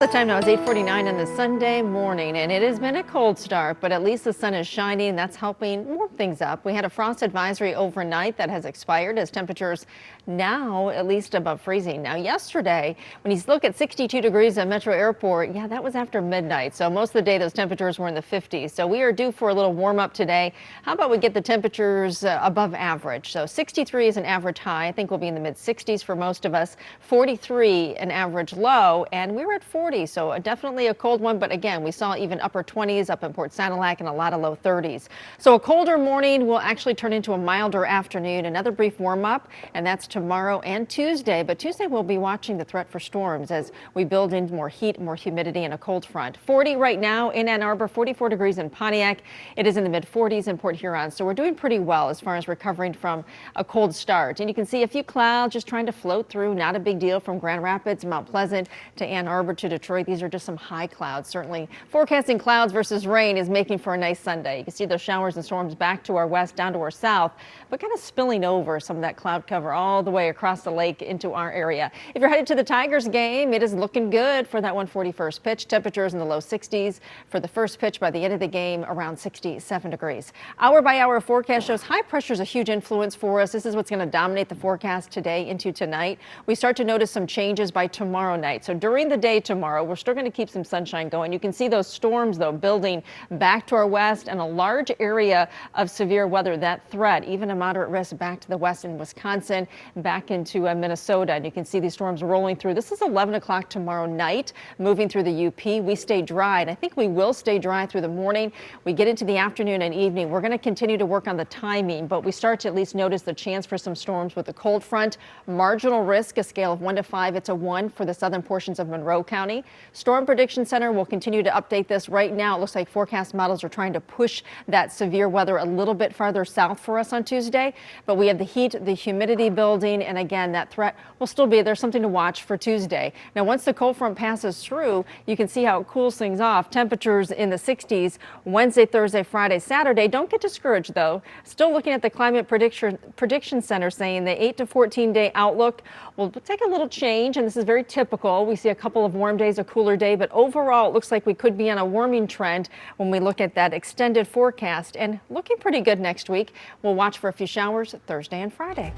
The time now is 8:49 on the Sunday morning, and it has been a cold start, but at least the sun is shining. That's helping warm things up. We had a frost advisory overnight that has expired as temperatures now at least above freezing. Now, yesterday, when you look at 62 degrees at Metro Airport, yeah, that was after midnight. So most of the day, those temperatures were in the 50s. So we are due for a little warm up today. How about we get the temperatures above average? So 63 is an average high. I think we'll be in the mid 60s for most of us. 43 an average low, and we were at 40. So definitely a cold one, but again, we saw even upper 20s up in Port Sanilac and a lot of low 30s. So a colder morning will actually turn into a milder afternoon. Another brief warm up, and that's tomorrow and Tuesday. But Tuesday we'll be watching the threat for storms as we build in more heat, more humidity, and a cold front. 40 right now in Ann Arbor, 44 degrees in Pontiac. It is in the mid 40s in Port Huron. So we're doing pretty well as far as recovering from a cold start. And you can see a few clouds just trying to float through. Not a big deal from Grand Rapids, Mount Pleasant to Ann Arbor to Detroit. These are just some high clouds. Certainly forecasting clouds versus rain is making for a nice Sunday. You can see those showers and storms back to our west, down to our south, but kind of spilling over some of that cloud cover all the way across the lake into our area. If you're headed to the Tigers game, it is looking good for that 141st pitch. Temperatures in the low 60s for the first pitch. By the end of the game, around 67 degrees. Hour by hour forecast shows high pressure is a huge influence for us. This is what's going to dominate the forecast today into tonight. We start to notice some changes by tomorrow night. So during the day tomorrow, we're still going to keep some sunshine going. You can see those storms, though, building back to our west and a large area of severe weather. That threat, even a moderate risk back to the west in Wisconsin, back into Minnesota. And you can see these storms rolling through. This is 11 o'clock tomorrow night, moving through the UP. We stay dry, and I think we will stay dry through the morning. We get into the afternoon and evening. We're going to continue to work on the timing, but we start to at least notice the chance for some storms with the cold front. Marginal risk, a scale of 1 to 5. It's a 1 for the southern portions of Monroe County. Storm Prediction Center will continue to update this. Right now, it looks like forecast models are trying to push that severe weather a little bit farther south for us on Tuesday. But we have the heat, the humidity building, and again, that threat will still be there. Something to watch for Tuesday. Now, once the cold front passes through, you can see how it cools things off. Temperatures in the 60s Wednesday, Thursday, Friday, Saturday. Don't get discouraged, though. Still looking at the Climate Prediction Center saying the 8 to 14 day outlook will take a little change, and this is very typical. We see a couple of warm days, a cooler day, but overall it looks like we could be on a warming trend when we look at that extended forecast, and looking pretty good next week. We'll watch for a few showers Thursday and Friday.